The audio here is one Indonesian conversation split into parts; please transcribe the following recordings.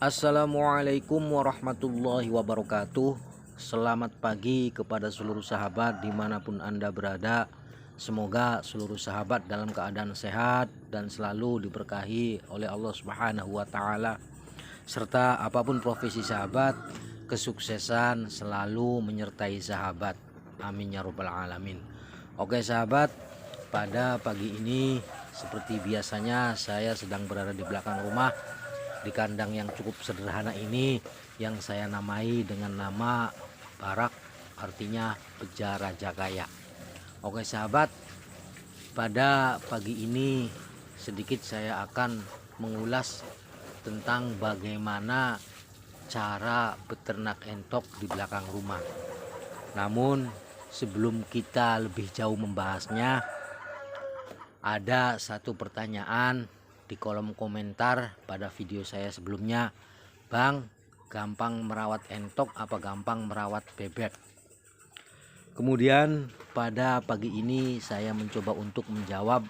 Assalamualaikum warahmatullahi wabarakatuh. Selamat pagi kepada seluruh sahabat dimanapun Anda berada. Semoga seluruh sahabat dalam keadaan sehat dan selalu diberkahi oleh Allah Subhanahu wa Ta'ala. Serta apapun profesi sahabat, kesuksesan selalu menyertai sahabat. Amin ya Rabbal Alamin. Oke sahabat, pada pagi ini seperti biasanya saya sedang berada di belakang rumah, di kandang yang cukup sederhana ini yang saya namai dengan nama Barak, artinya Beja Raja Kaya. Oke sahabat, pada pagi ini sedikit saya akan mengulas tentang bagaimana cara beternak entok di belakang rumah. Namun sebelum kita lebih jauh membahasnya, ada satu pertanyaan di kolom komentar pada video saya sebelumnya. Bang, gampang merawat entok apa gampang merawat bebek? Kemudian pada pagi ini saya mencoba untuk menjawab.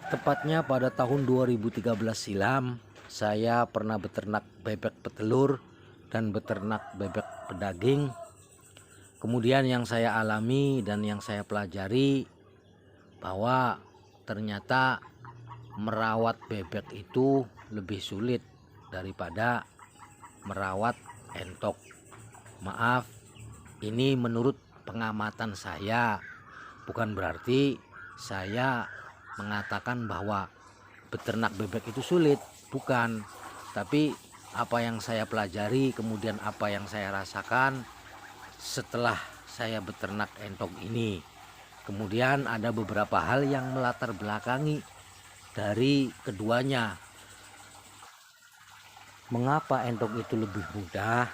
Tepatnya pada tahun 2013 silam saya pernah beternak bebek petelur dan beternak bebek pedaging. Kemudian yang saya alami dan yang saya pelajari bahwa ternyata merawat bebek itu lebih sulit daripada merawat entok. Maaf, ini menurut pengamatan saya, bukan berarti saya mengatakan bahwa beternak bebek itu sulit, bukan. Tapi apa yang saya pelajari, kemudian apa yang saya rasakan setelah saya beternak entok ini. Kemudian ada beberapa hal yang melatar belakangi dari keduanya. Mengapa entok itu lebih mudah?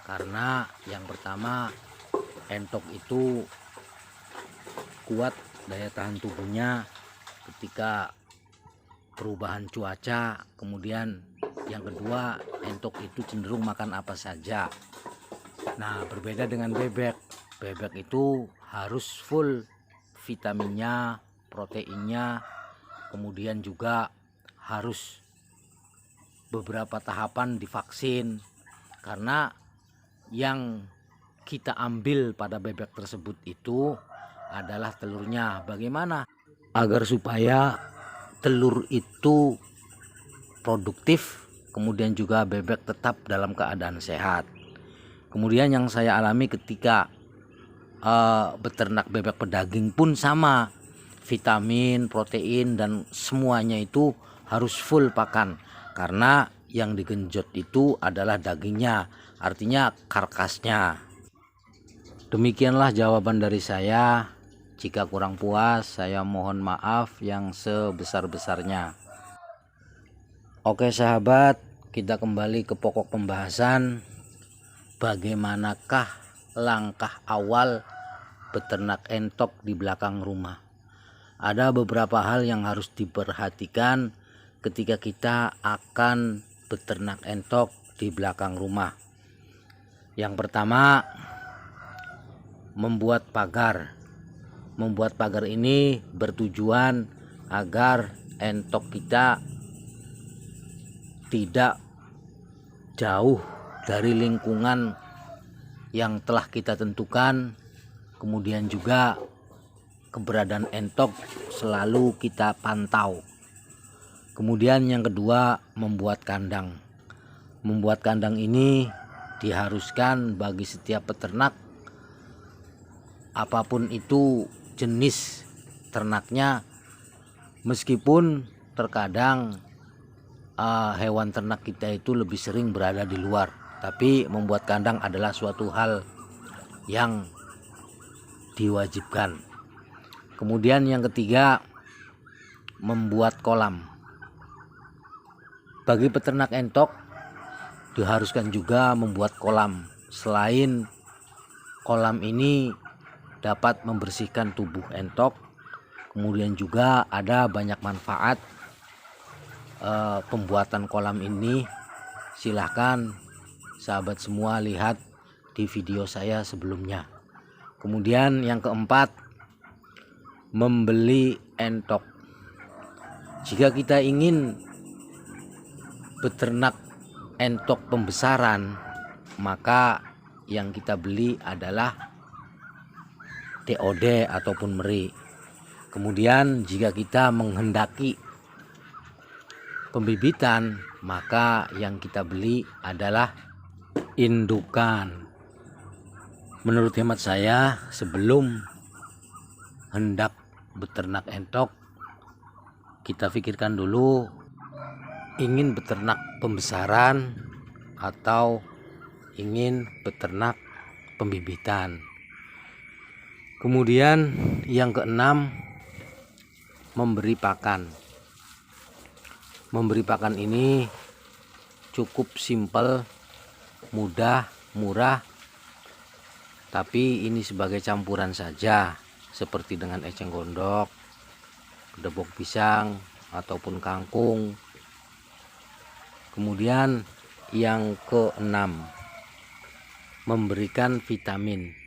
Karena yang pertama, entok itu kuat daya tahan tubuhnya ketika perubahan cuaca. Kemudian yang kedua, entok itu cenderung makan apa saja. Nah, berbeda dengan bebek. Bebek itu harus full vitaminnya, proteinnya, kemudian juga harus beberapa tahapan divaksin, karena yang kita ambil pada bebek tersebut itu adalah telurnya. Bagaimana agar supaya telur itu produktif, kemudian juga bebek tetap dalam keadaan sehat. Kemudian yang saya alami ketika beternak bebek pedaging pun sama, vitamin, protein dan semuanya itu harus full pakan, karena yang digenjot itu adalah dagingnya, artinya karkasnya. Demikianlah jawaban dari saya. Jika kurang puas, saya mohon maaf yang sebesar-besarnya. Oke sahabat, kita kembali ke pokok pembahasan. Bagaimanakah langkah awal beternak entok di belakang rumah? Ada beberapa hal yang harus diperhatikan ketika kita akan beternak entok di belakang rumah. Yang pertama, membuat pagar. Membuat pagar ini bertujuan agar entok kita tidak jauh dari lingkungan yang telah kita tentukan. Kemudian juga keberadaan entok selalu kita pantau. Kemudian yang kedua, membuat kandang. Membuat kandang ini diharuskan bagi setiap peternak, apapun itu jenis ternaknya. Meskipun terkadang hewan ternak kita itu lebih sering berada di luar, tapi membuat kandang adalah suatu hal yang diwajibkan. Kemudian yang ketiga, membuat kolam. Bagi peternak entok diharuskan juga membuat kolam. Selain kolam ini dapat membersihkan tubuh entok, kemudian juga ada banyak manfaat pembuatan kolam ini. Silahkan sahabat semua lihat di video saya sebelumnya. Kemudian yang keempat, membeli entok. Jika kita ingin beternak entok pembesaran, maka yang kita beli adalah TOD ataupun meri. Kemudian jika kita menghendaki pembibitan, maka yang kita beli adalah indukan. Menurut hemat saya, sebelum hendak beternak entok, kita pikirkan dulu ingin beternak pembesaran atau ingin beternak pembibitan. Kemudian yang keenam, memberi pakan. Memberi pakan ini cukup simpel, mudah, murah, tapi ini sebagai campuran saja, seperti dengan eceng gondok, kedebok pisang, ataupun kangkung. Kemudian yang keenam, memberikan vitamin.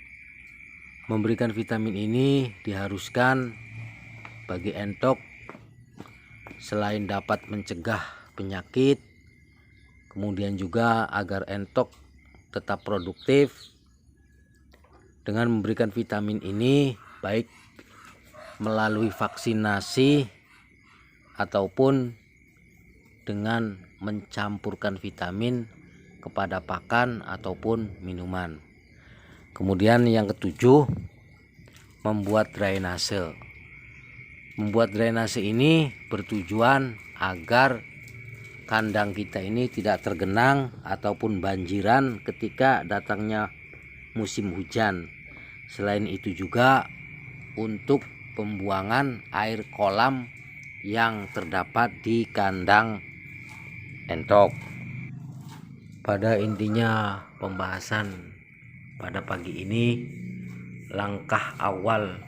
Memberikan vitamin ini diharuskan bagi entok selain dapat mencegah penyakit, kemudian juga agar entok tetap produktif. Dengan memberikan vitamin ini, baik melalui vaksinasi ataupun dengan mencampurkan vitamin kepada pakan ataupun minuman. Kemudian yang ketujuh, membuat drainase. Membuat drainase ini bertujuan agar kandang kita ini tidak tergenang ataupun banjiran ketika datangnya musim hujan. Selain itu juga untuk pembuangan air kolam yang terdapat di kandang entok. Pada intinya pembahasan pada pagi ini, langkah awal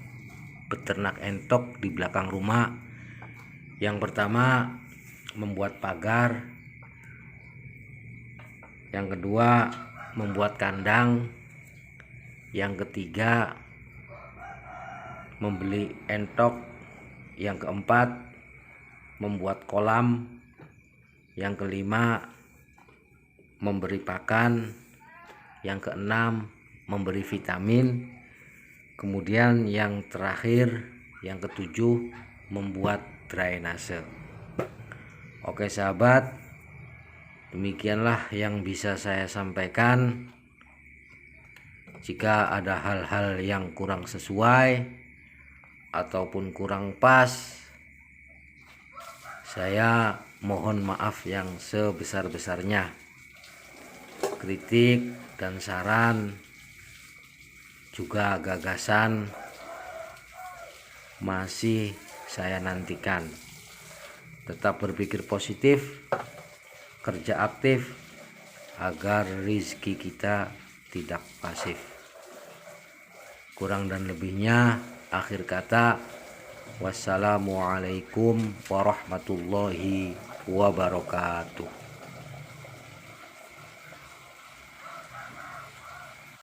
beternak entok di belakang rumah. Yang pertama, membuat pagar. Yang kedua, membuat kandang. Yang ketiga, membeli entok. Yang keempat, membuat kolam. Yang kelima, memberi pakan. Yang keenam, memberi vitamin. Kemudian yang terakhir, yang ketujuh, membuat drainase. Oke sahabat, demikianlah yang bisa saya sampaikan. Jika ada hal-hal yang kurang sesuai ataupun kurang pas, saya mohon maaf yang sebesar-besarnya. Kritik dan saran juga gagasan masih saya nantikan. Tetap berpikir positif, kerja aktif agar rezeki kita tidak pasif. Kurang dan lebihnya, akhir kata, wassalamualaikum warahmatullahi wabarakatuh.